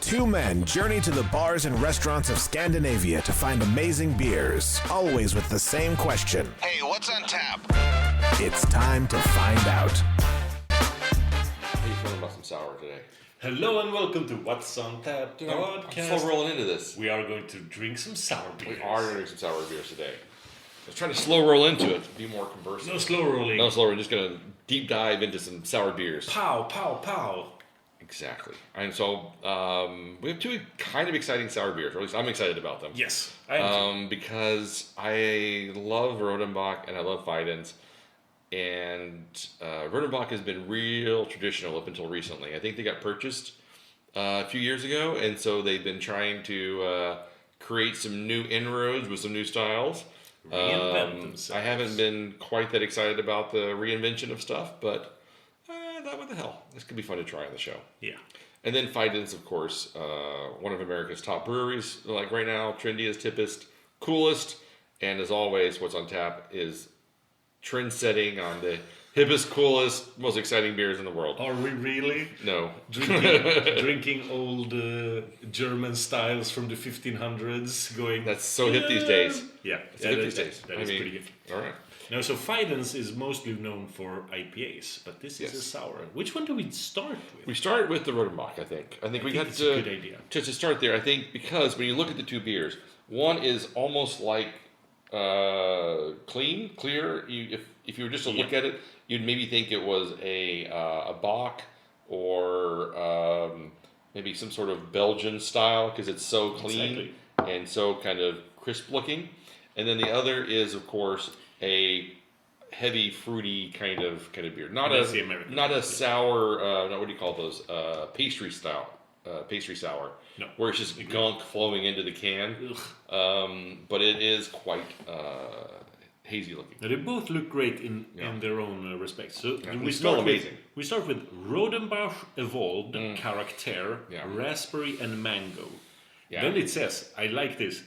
Two men journey to the bars and restaurants of Scandinavia to find amazing beers, always with the same question. Hey, what's on tap? It's time to find out. How are you feeling about some sour today? Hello and welcome to What's on Tap podcast. I'm slow rolling into this. We are going to drink some sour beers. We are going to drink some sour beers today. I was trying to slow roll into it, be more conversant. No slow rolling. No slow rolling, just going to deep dive into some sour beers. Pow, pow, pow. Exactly. And so we have two kind of exciting sour beers, or at least I'm excited about them. Yes, I am too. Because I love Rodenbach and I love Fidens. And Rodenbach has been real traditional up until recently. I think they got purchased a few years ago, and so they've been trying to create some new inroads with some new styles. Reinvent themselves. I haven't been quite that excited about the reinvention of stuff, but what the hell? This could be fun to try on the show. Yeah. And then Fidens, of course, one of America's top breweries, like right now, trendiest, hippest, coolest, and as always, what's on tap is trend setting on the hippest, coolest, most exciting beers in the world. Are we really? No. Drinking old German styles from the 1500s going... That's so hip these days. Yeah. It's hip these days. That is pretty good. All right. Now, so Fidens is mostly known for IPAs, but this is a sour. Which one do we start with? We start with the Rodenbach, I think. I think it's a good idea. To start there, I think, because when you look at the two beers, one is almost like clear. If you were just to look at it, you'd maybe think it was a Bock or maybe some sort of Belgian style because it's so clean and so kind of crisp looking. And then the other is, of course, a heavy, fruity kind of beer. Not a sour. What do you call those? Pastry sour. No. Where it's just gunk flowing into the can. But it is quite hazy looking. Now, they both look great in their own respects. So we smell amazing. We start with Rodenbach Evolved, Caractere, Raspberry and Mango. Yeah. Then it says, I like this,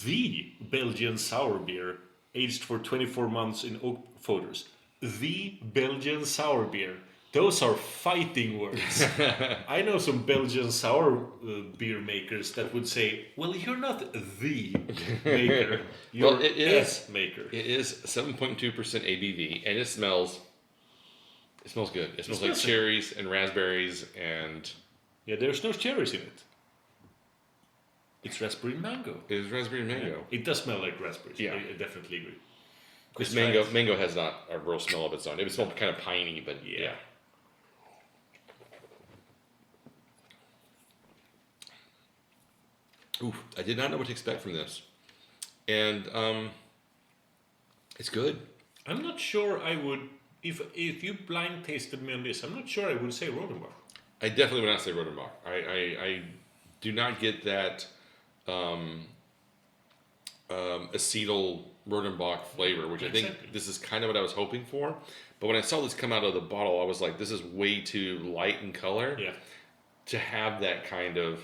the Belgian sour beer aged for 24 months in oak foeders. The Belgian sour beer. Those are fighting words. I know some Belgian sour beer makers that would say, well, you're not the maker. You're a maker. It is 7.2% ABV, and it smells good. It smells like cherries and raspberries and... Yeah, there's no cherries in it. It's raspberry and mango. It is raspberry and mango. Yeah. It does smell like raspberries. Yeah. I definitely agree. Because mango has not a real smell of its own. It smells kind of piney, but yeah. Ooh, I did not know what to expect from this. And it's good. I'm not sure I would, if you blind tasted me on this, I'm not sure I would say Rodenbach. I definitely would not say Rodenbach. I do not get that acetyl Rodenbach flavor, which I think this is kind of what I was hoping for. But when I saw this come out of the bottle, I was like, this is way too light in color to have that kind of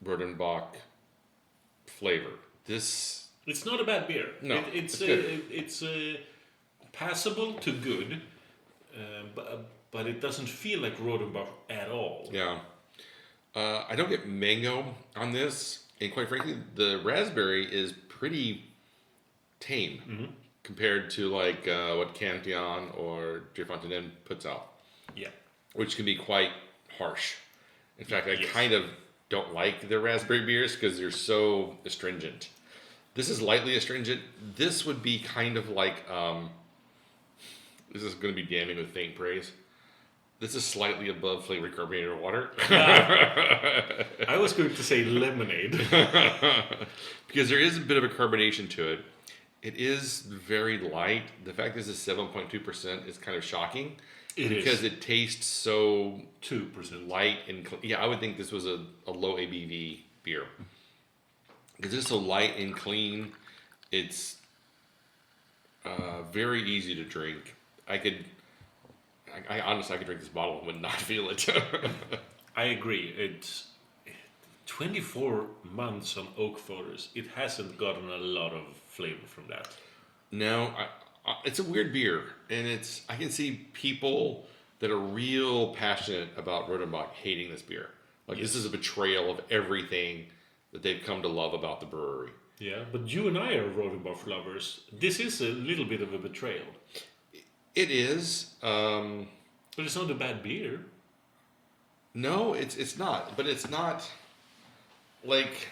Rodenbach flavor. It's not a bad beer. No, it's passable to good, but it doesn't feel like Rodenbach at all. Yeah. I don't get mango on this, and quite frankly, the raspberry is pretty tame compared to like what Cantillon or Fontaine puts out. Yeah, which can be quite harsh. In fact, I kind of don't like their raspberry beers because they're so astringent. This is lightly astringent. This would be kind of like this is going to be damning with faint praise. This is slightly above flavored carbonated water. I was going to say lemonade. Because there is a bit of a carbonation to it. It is very light. The fact that it's 7.2% is kind of shocking. Because it tastes so 2% light and clean. I would think this was a low ABV beer. Because it's so light and clean, it's very easy to drink. I honestly, I could drink this bottle and would not feel it. I agree. It's 24 months on oak foeders. It hasn't gotten a lot of flavor from that. No, it's a weird beer, and I can see people that are real passionate about Rodenbach hating this beer. Like this is a betrayal of everything that they've come to love about the brewery. Yeah, but you and I are Rodenbach lovers. This is a little bit of a betrayal. It is. But it's not a bad beer. No, it's not. But it's not like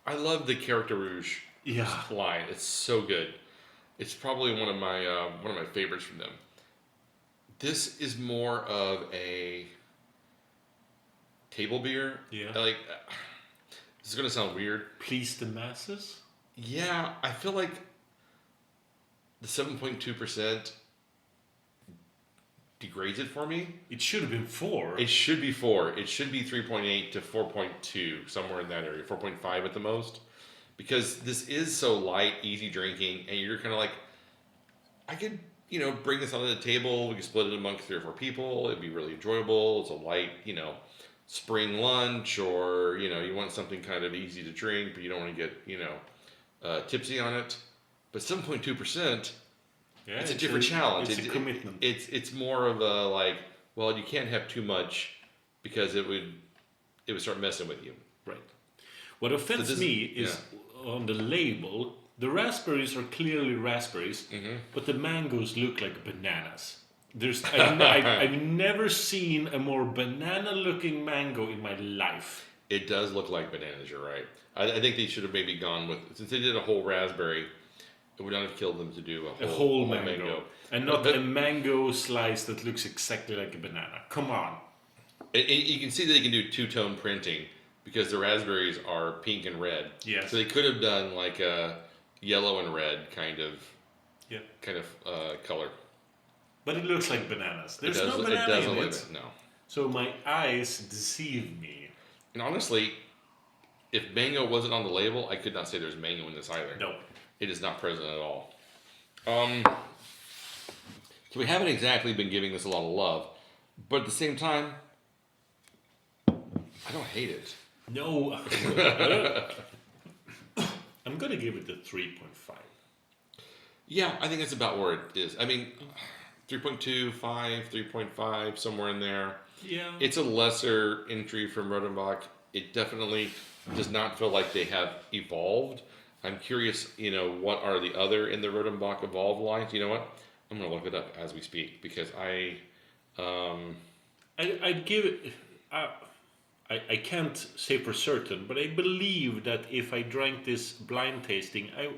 I love the Caractere Rouge line. It's so good. It's probably one of my favorites from them. This is more of a table beer. Yeah. Like this is gonna sound weird. Please the masses. Yeah, I feel like the 7.2% degrades it for me. It should have been 4. It should be 4. It should be 3.8 to 4.2, somewhere in that area, 4.5 at the most. Because this is so light, easy drinking, and you're kind of like, I could, bring this onto the table. We could split it amongst 3 or 4 people. It'd be really enjoyable. It's a light, spring lunch, or, you want something kind of easy to drink, but you don't want to get, tipsy on it. But 7.2%, it's a different challenge. It's a commitment. It's more of a like, well, you can't have too much because it would start messing with you. Right. What offends me is on the label, the raspberries are clearly raspberries, but the mangoes look like bananas. I've never seen a more banana-looking mango in my life. It does look like bananas. You're right. I think they should have maybe gone with, since they did a whole raspberry, it would not have killed them to do a whole mango. And not a mango slice that looks exactly like a banana. Come on. You can see that they can do two-tone printing because the raspberries are pink and red. Yes. So they could have done like a yellow and red kind of color. But it looks like bananas. There's no banana in it. No. So my eyes deceive me. And honestly, if mango wasn't on the label, I could not say there's mango in this either. No. It is not present at all. So we haven't exactly been giving this a lot of love, but at the same time, I don't hate it. No. I'm going to give it a 3.5. Yeah, I think that's about where it is. I mean, 3.2, 5, 3.5, somewhere in there. Yeah. It's a lesser entry from Rodenbach. It definitely does not feel like they have evolved. I'm curious, what are the other in the Rodenbach evolved lines? You know what? I'm going to look it up as we speak because I'd give it. I can't say for certain, but I believe that if I drank this blind tasted, I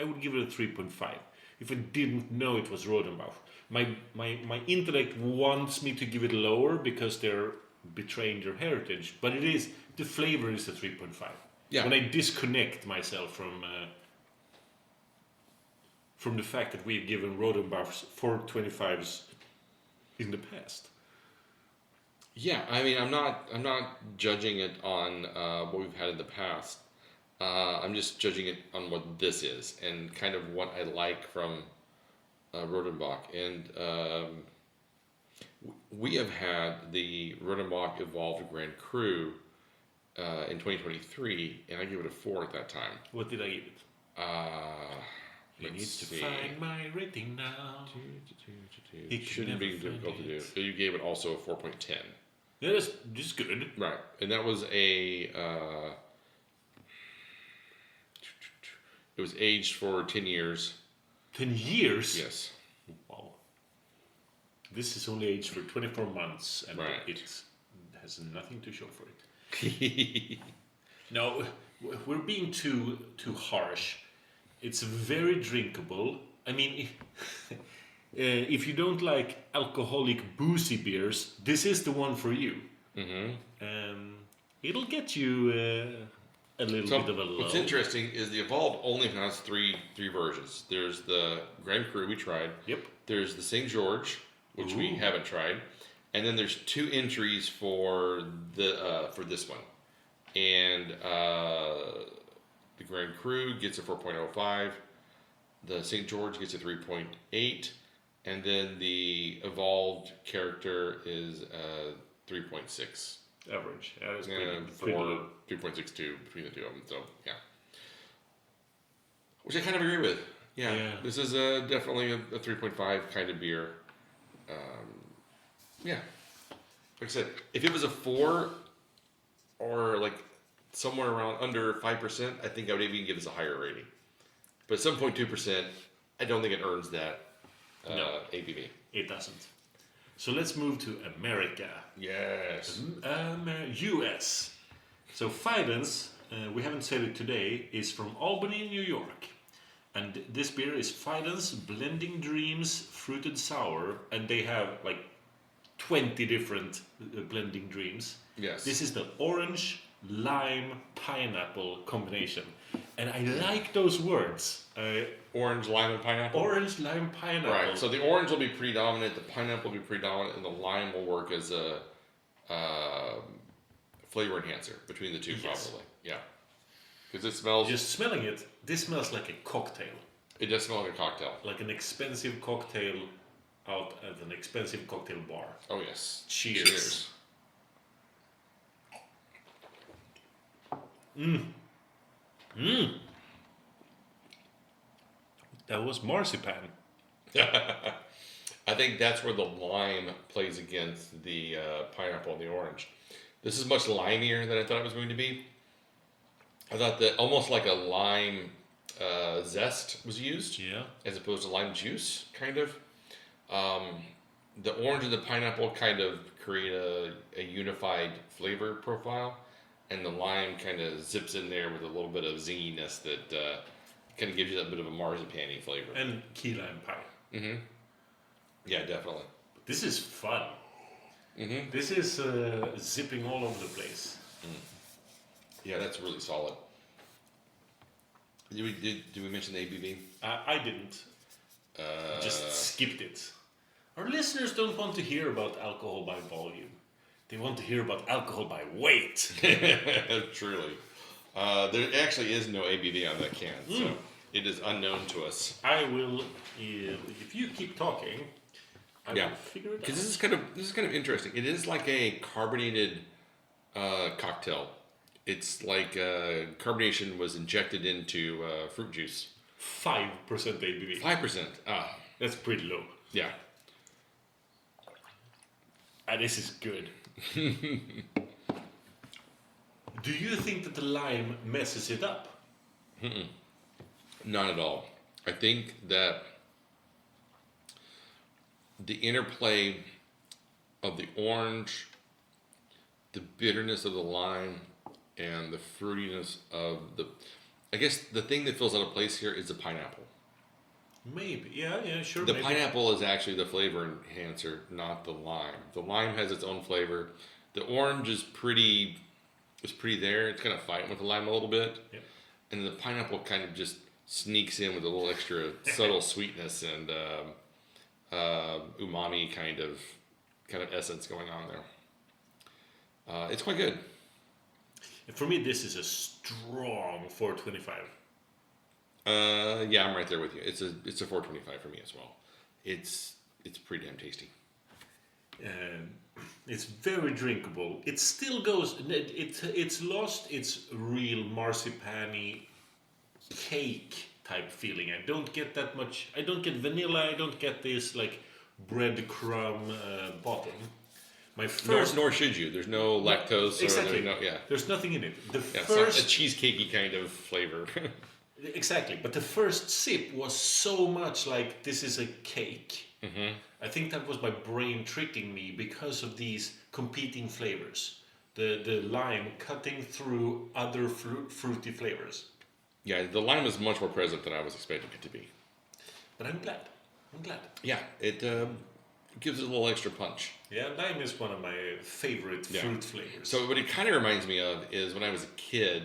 would give it a 3.5. If I didn't know it was Rodenbach, my intellect wants me to give it lower because they're betraying their heritage, but the flavor is a 3.5. Yeah. When I disconnect myself from the fact that we've given Rodenbach's 4.25s in the past. Yeah, I mean, I'm not judging it on what we've had in the past. I'm just judging it on what this is and kind of what I like from Rodenbach. And we have had the Rodenbach Evolved Grand Cru in 2023, and I gave it a 4 at that time. What did I give it? He needs to find my rating now. It shouldn't be difficult to do. So you gave it also a 4.10. Yeah, that's just good. Right, and that was it was aged for 10 years. 10 years? Yes. Wow. This is only aged for 24 months, and it has nothing to show for it. No, we're being too harsh. It's very drinkable. I mean, if you don't like alcoholic boozy beers, this is the one for you. Mm-hmm. It'll get you a little bit of a low. What's interesting is the Evolved only has three versions. There's the Grand Cru we tried. Yep. There's the St. George, which we haven't tried, and then there's 2 entries for this one, and the Grand Cru gets a 4.05, the St. George gets a 3.8, and then the Evolved Caractere is 3.6. Average. Yeah, that's pretty 3.62 between the two of them. So yeah, which I kind of agree with. Yeah. This is definitely a 3.5 kind of beer. Yeah. Like I said, if it was a 4 or like somewhere around under 5%, I think I would even give this a higher rating. But 7.2%, I don't think it earns that ABV. It doesn't. So let's move to America. Yes. US. So Fidens, we haven't said it today, is from Albany, New York. And this beer is Fidens Blending Dreams Fruited Sour. And they have like 20 different blending dreams. Yes. This is the orange, lime, pineapple combination. And I like those words. Orange, lime, and pineapple? Orange, lime, pineapple. Right, so the orange will be predominant, the pineapple will be predominant, and the lime will work as a flavor enhancer between the two, probably. Yeah. Because it smells... Just smelling it, this smells like a cocktail. It does smell like a cocktail. Like an expensive cocktail out at an expensive cocktail bar. Oh, yes. Cheers. That was marzipan. I think that's where the lime plays against the pineapple and the orange. This is much limier than I thought it was going to be. I thought that almost like a lime zest was used, as opposed to lime juice, kind of. The orange and the pineapple kind of create a unified flavor profile, and the lime kind of zips in there with a little bit of zinginess that kind of gives you that bit of a marzipan-y flavor. And key lime pie. Mm-hmm. Yeah, definitely. This is fun. Mm-hmm. This is zipping all over the place. Yeah, that's really solid. Did we mention the ABV? I didn't. Just skipped it. Our listeners don't want to hear about alcohol by volume. They want to hear about alcohol by weight. Truly. There actually is no ABV on that can, so it is unknown to us. I will, if you keep talking, I will figure it out. Because this is kind of interesting. It is like a carbonated cocktail. It's like carbonation was injected into fruit juice. 5% ABV. 5%. That's pretty low. Yeah. This is good. Do you think that the lime messes it up? Not at all. I think that the interplay of the orange, the bitterness of the lime, and the fruitiness of the... I guess the thing that fills out a place here is the pineapple. Maybe. Yeah, sure. The pineapple is actually the flavor enhancer, not the lime. The lime has its own flavor. The orange is pretty there. It's kind of fighting with the lime a little bit. Yeah. And the pineapple kind of just sneaks in with a little extra subtle sweetness and umami kind of essence going on there. It's quite good. For me, this is a strong 425. Yeah, I'm right there with you. It's a 425 for me as well. It's pretty damn tasty. It's very drinkable. It still goes. It's lost its real marzipan-y cake type feeling. I don't get that much. I don't get vanilla. I don't get this like breadcrumb bottom. My first, nor should you. There's no lactose. Exactly. There's nothing in it. It's not a cheesecakey kind of flavor. Exactly, but the first sip was so much like this is a cake. Mm-hmm. I think that was my brain tricking me because of these competing flavors. The lime cutting through other fruity flavors. Yeah, the lime is much more present than I was expecting it to be. But I'm glad. Yeah, it gives it a little extra punch. Yeah, lime is one of my favorite fruit flavors. So what it kind of reminds me of is when I was a kid,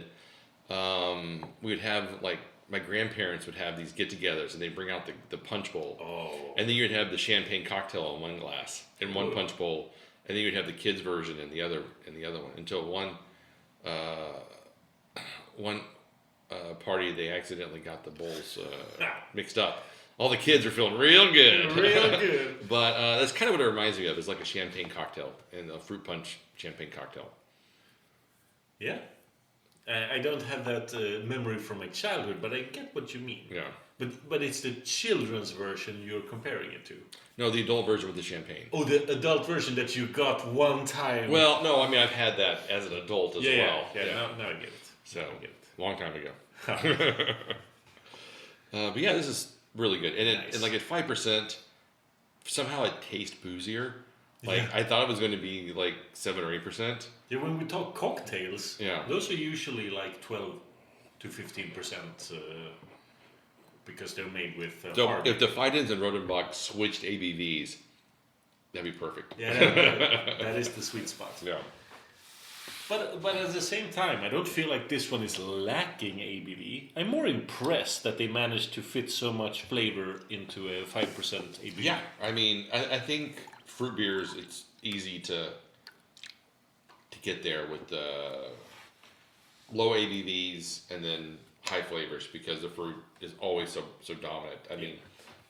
we would have like my grandparents would have these get-togethers and they'd bring out the punch bowl. Oh. And then you'd have the champagne cocktail in one glass, in one punch bowl, and then you'd have the kids' version in the other one. Until one party they accidentally got the bowls mixed up. All the kids are feeling real good. Real good. But that's kind of what it reminds me of. It's like a champagne cocktail and a fruit punch champagne cocktail. Yeah. I don't have that memory from my childhood, but I get what you mean. Yeah. But it's the children's version you're comparing it to. No, the adult version with the champagne. Oh, the adult version that you got one time. Well, no, I mean I've had that as an adult as well. Yeah. Now I get it. So long time ago. But yeah, this is really good, and Nice. and like at 5%, somehow it tastes boozier. Like Yeah. I thought it was going to be like 7 or 8%. Yeah, when we talk cocktails, Yeah. those are usually like 12 to 15%, because they're made with So hard. if the Fidens and Rodenbach switched ABVs, that'd be perfect. Yeah, that is the sweet spot. Yeah. But at the same time, I don't feel like this one is lacking ABV. I'm more impressed that they managed to fit so much flavor into a 5% ABV. Yeah, I mean, I think fruit beers, it's easy to get there with the low ABVs and then high flavors because the fruit is always so dominant. I mean,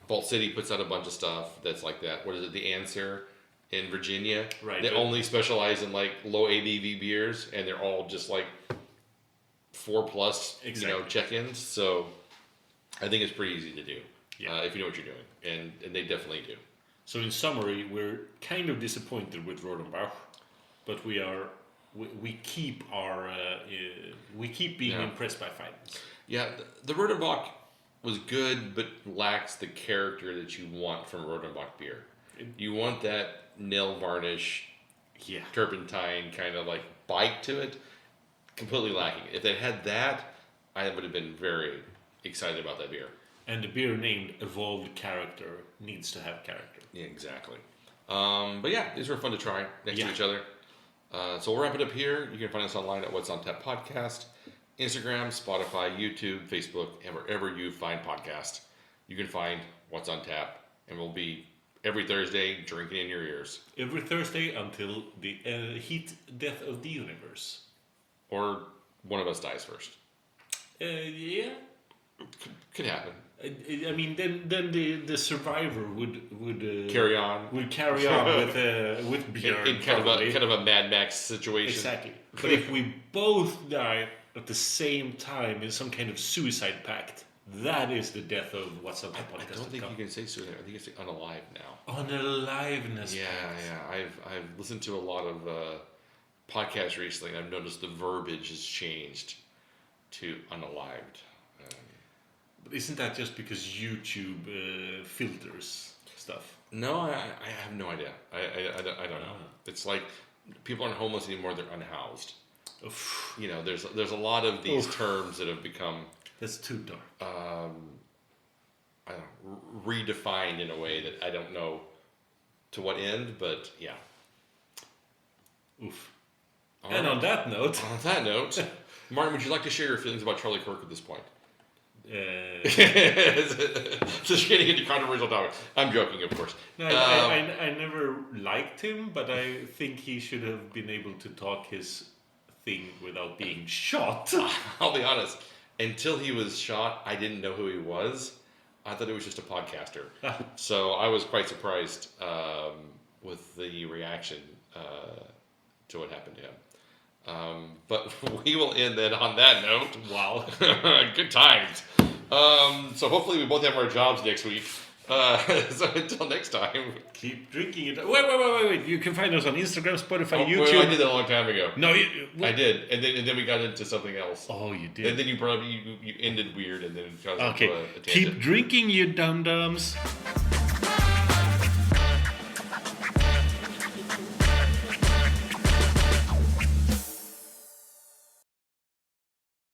Vault City puts out a bunch of stuff that's like that. What is it? The Answer in Virginia. Right. They only specialize in like low ABV beers, and they're all just like 4+, Exactly. check-ins. So I think it's pretty easy to do if you know what you're doing, and they definitely do. So in summary, we're kind of disappointed with Rodenbach, but we keep being impressed by Fidens. Yeah, the Rodenbach was good, but lacks the character that you want from Rodenbach beer. You want that nail varnish, turpentine kind of like bite to it. Completely lacking. If they had that, I would have been very excited about that beer. And the beer named Evolved Character needs to have character. Yeah, exactly. But yeah, these were fun to try next to each other. So we'll wrap it up here. You can find us online at What's on Tap Podcast, Instagram, Spotify, YouTube, Facebook, and wherever you find podcasts. You can find What's on Tap, and we'll be every Thursday drinking in your ears. Every Thursday until the heat death of the universe. Or one of us dies first. Yeah. Could happen. I mean, then the survivor would Carry on. Would carry on with Björn. In kind of a Mad Max situation. Exactly. But if we both die at the same time in some kind of suicide pact, that is the death of What's on the Podcast. I don't think you can say suicide. I think you can say unalive now. Unaliveness. Yeah. I've listened to a lot of podcasts recently, and I've noticed the verbiage has changed to unalived. But isn't that just because YouTube filters stuff? No, I have no idea. I don't know. It's like people aren't homeless anymore; they're unhoused. Oof. There's a lot of these terms that have become That's too dark. I don't know, redefined in a way that I don't know to what end, but yeah. Oof. And on that note, Martin, would you like to share your feelings about Charlie Kirk at this point? Just getting into controversial topics. I'm joking, of course. No, I never liked him, but I think he should have been able to talk his thing without being shot. I'll be honest. Until he was shot, I didn't know who he was. I thought he was just a podcaster. So I was quite surprised with the reaction to what happened to him. But we will end then on that note. Wow. Good times. So hopefully we both have our jobs next week. So until next time. Keep drinking it. Wait. You can find us on Instagram, Spotify, YouTube. Well, I did that a long time ago. No, I did. And then we got into something else. Oh, you did. And then you ended weird and then got us into a tangent. Keep drinking, you dum-dums.